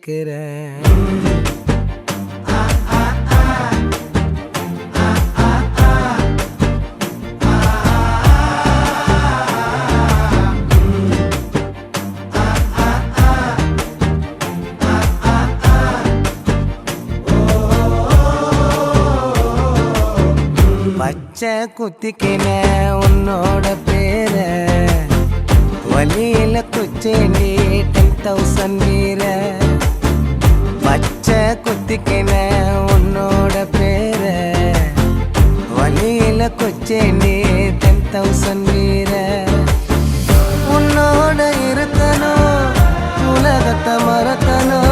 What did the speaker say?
கேட்கிறேன். பச்சை குத்திக்கின உன்னோட பேர வலியில குச்சேண்டி 10,000 வீர. பச்சை குத்திக்கின உன்னோட பேர வலியில குச்சேண்டி 10,000 வீர. உன்னோட இருக்கணும் உலகத்தை மறக்கணும்